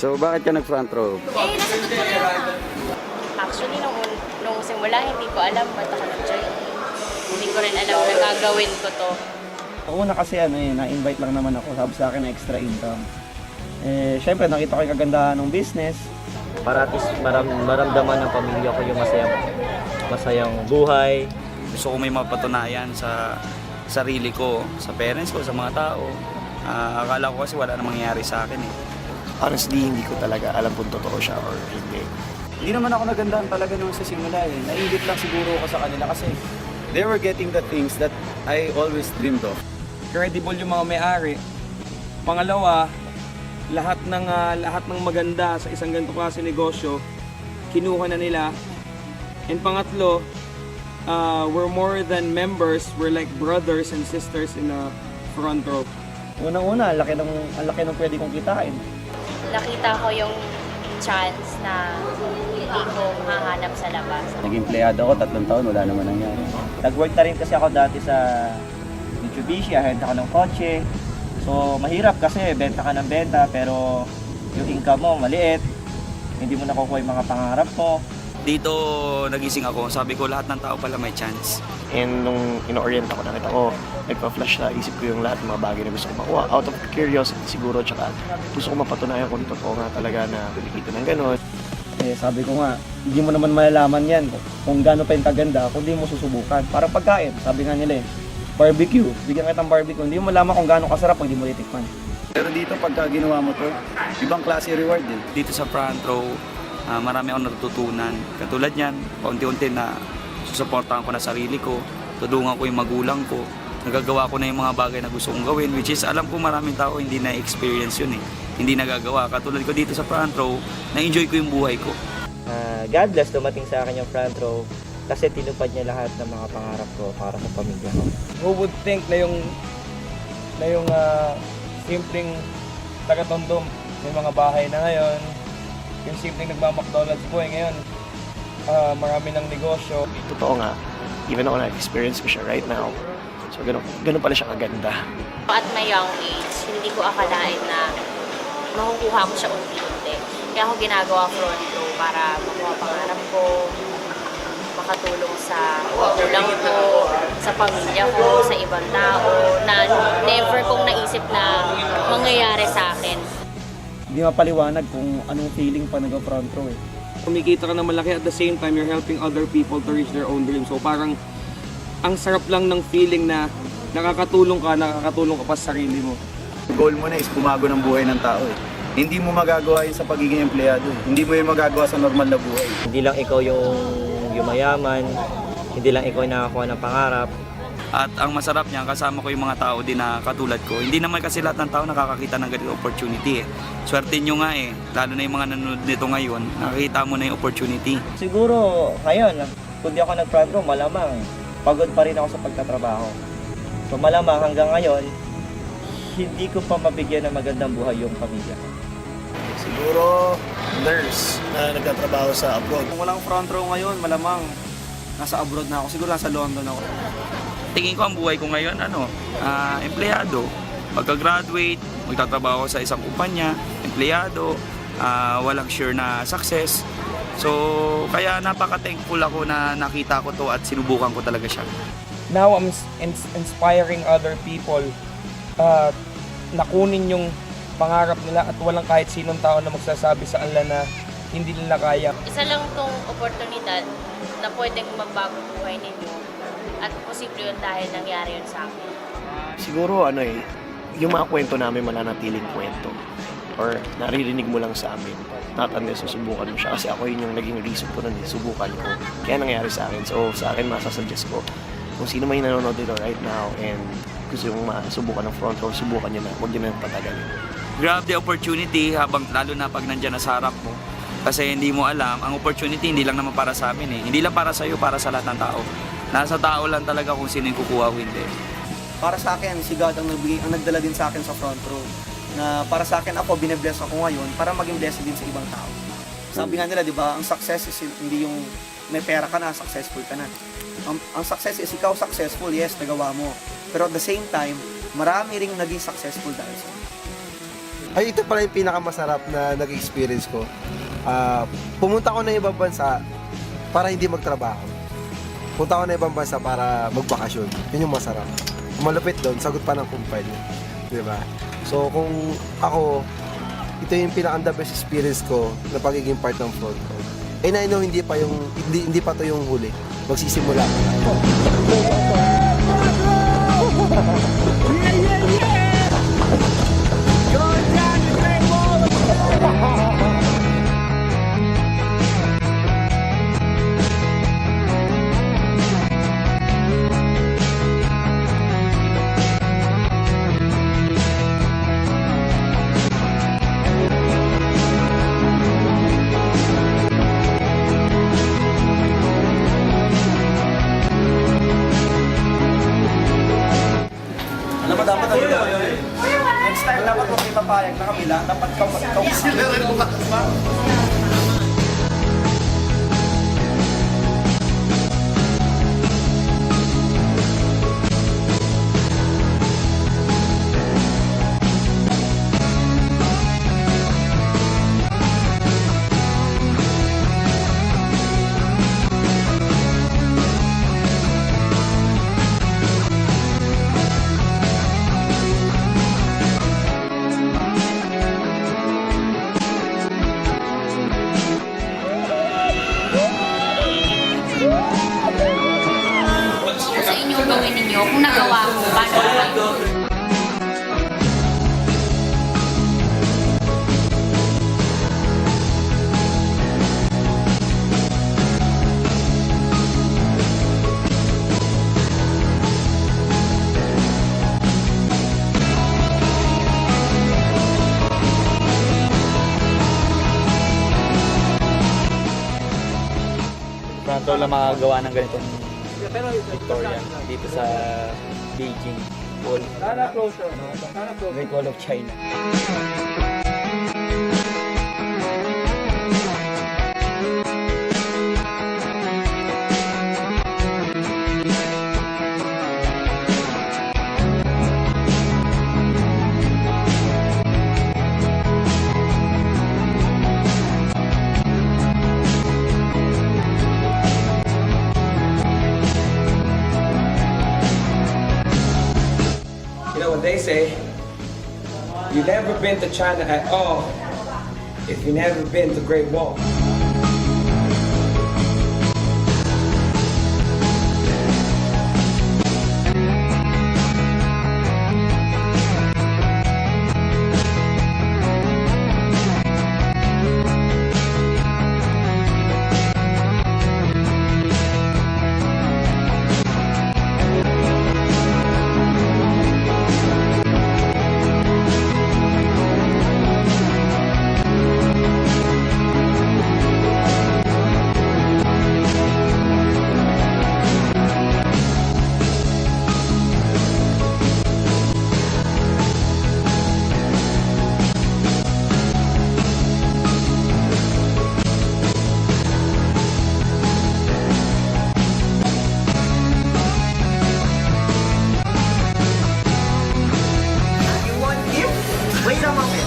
So bakit ka nag-front row? Nasagot ko na yun. Actually, nung simula, hindi ko alam ba't ako nag-join. Hindi ko rin alam na gagawin ko to. Una kasi na-invite lang naman ako, sabi sa akin na extra income. Syempre nakita ko yung kagandahan ng business. Para at least maramdaman ng pamilya ko yung masayang buhay. Gusto ko may mapatunayan sa sarili ko, sa parents ko, sa mga tao. Akala ko kasi wala na mangyayari sa akin eh. Honestly, hindi ko talaga alam kung totoo siya or hindi. Hindi naman ako nagandahan talaga nung sa simula eh. Nainggit lang siguro ako sa kanila kasi they were getting the things that I always dreamed of. Credible yung mga may-ari. Pangalawa, lahat ng maganda sa isang ganito klase negosyo, kinuha na nila. And pangatlo, we're more than members, we're like brothers and sisters in the front row. Unang-una, ang laki ng pwede kong kitain. Nakita ko yung chance na hindi ko mahanap sa labas. Naging empleyado ako, 3 taon, wala naman nangyari. Nag-work na rin kasi ako dati sa Mitsubishi, ahente ako ng kotse. So mahirap kasi benta ka ng benta pero yung income mo maliit. Hindi mo nakukuha yung mga pangarap mo. Dito nagising ako, sabi ko lahat ng tao pala may chance. And nung ino-orient ako, nakita ko, nagpa-flash sa isip ko yung lahat ng mga bagay na gusto ko makuha. Out of curiosity siguro, tsaka gusto ko mapatunayan kung totoo nga talaga na kumikita ng gano'n. Sabi ko nga, hindi mo naman malalaman yan kung gaano pa yung kaganda kung hindi mo susubukan. Parang pagkain, sabi nga nila barbecue, bigyan kitang barbecue, hindi mo malaman kung gaano kasarap pag hindi mo titikman. Pero dito pagka ginawa mo to, ibang klase reward din. Dito sa front row, marami akong natutunan. Katulad yan, paunti-unti na susuportahan ko na sarili ko, tudungan ko yung magulang ko, nagagawa ko na yung mga bagay na gusto kong gawin, which is alam ko maraming tao hindi na-experience yun eh, hindi nagagawa. Katulad ko dito sa front row, na-enjoy ko yung buhay ko. God bless, dumating sa akin yung front row kasi tinupad niya lahat ng mga pangarap ko para sa pamilya ko. Who would think na yung simpleng taga-Tondo may mga bahay na ngayon, yung simpleng nagma-McDonald's boy ngayon, marami ng negosyo. Totoo nga, even ako na-experience ko siya right now. So ganun pala siya kaganda. At my young age, hindi ko akalain na makukuha ko siya unti-unti. Kaya ako ginagawa front row para makuha pangarap ko, makatulong sa magulang ko, sa pamilya ko, sa ibang tao, na never kong naisip na mangyayari sa akin. Hindi mapaliwanag kung anong feeling pa nag-front row eh. Kumikita ka na malaki at the same time you're helping other people to reach their own dreams. So parang ang sarap lang ng feeling na nakakatulong ka pa sa sarili mo. Goal mo na is bumago ng buhay ng tao eh. Hindi mo magagawa yun sa pagiging empleyado. Hindi mo yun magagawa sa normal na buhay. Hindi lang ikaw yung mayaman, hindi lang ikaw yung nakakuha ng pangarap. At ang masarap niya, kasama ko yung mga tao din na katulad ko. Hindi naman kasi lahat ng tao nakakakita ng ganitong opportunity eh. Swerte nyo nga eh, lalo na yung mga nanonood nito ngayon, nakakita mo na yung opportunity. Siguro ngayon, kung di ako nag-front row, malamang pagod pa rin ako sa pagtatrabaho. So malamang hanggang ngayon, hindi ko pa mabigyan ng magandang buhay yung pamilya ko. Siguro, nurse na nagtatrabaho sa abroad. Kung walang front row ngayon, malamang nasa abroad na ako. Siguro nasa London ako. Tingin ko ang buhay ko ngayon, empleyado. Pagka-graduate, magtatrabaho sa isang kumpanya, empleyado, walang sure na success. So, kaya napaka-thankful ako na nakita ko to at sinubukan ko talaga siya. Now I'm inspiring other people na kunin yung pangarap nila at walang kahit sinong tao na magsasabi sa kanila na hindi nila kaya. Isa lang tong oportunidad na pwedeng magbago buhay ninyo at posible yun dahil nangyari yun sa akin. Siguro yung mga kwento namin mananatiling kwento or naririnig mo lang sa amin. Not unless susubukan mo siya. Kasi ako yun yung naging reason ko nun, subukan ko. Kaya nangyari sa akin. So sa akin masasuggest ko, kung sino man yung nanonood dito right now and gusto yung masubukan ng front row, subukan nyo na. Huwag nyo na patagalin. Grab the opportunity habang lalo na pag nandyan na sa harap mo. Kasi hindi mo alam, ang opportunity hindi lang naman para sa amin eh. Hindi lang para sa iyo, para sa lahat ng tao. Nasa tao lang talaga kung sino yung kukuha o hindi. Para sa akin, si God ang nagdala din sa akin sa front row. Na para sa akin, ako, bine-bless ako ngayon para maging blessed din sa ibang tao. Sabi nga nila, di ba, ang success is hindi yung may pera ka na, successful ka na. Ang success is ikaw successful, yes, nagawa mo. Pero at the same time, marami ring naging successful dahil sa Ay, ito pala yung pinakamasarap na nag-experience ko. Pumunta ko na ibang bansa para hindi magtrabaho. Punta ko na ibang bansa para magbakasyon. Yun yung masarap. Malupit doon, sagot pa ng kumpanya. Diba? So, kung ako, ito yung pinaka-the best experience ko na pagiging part ng front row. And I know hindi pa to yung huli. Magsisimula ko na. Alam mo, dapat ano yun? Next time, dapat kung may papayag na kami lang, dapat kausila rin mo. Sa inyo gawin ninyo, kung nagawa ko, paano naman? Front row lang makagawa ng ganitong Victoria dito sa Beijing Wall. Great Wall of China. You know what they say? You've never been to China at all if you've never been to Great Wall. Wait a moment.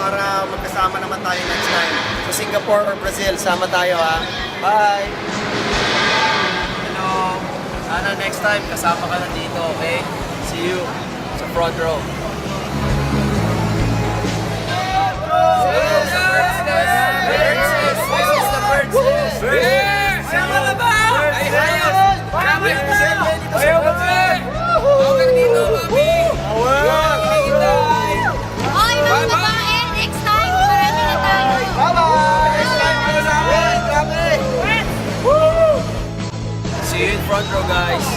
para magkasama naman tayo next time. Sa Singapore or Brazil, sama tayo ha. Bye! Hello! Sana next time kasama ka na dito, okay? See you sa front row. This is the bird's nest! Sama na ba? Ay, hayos! guys.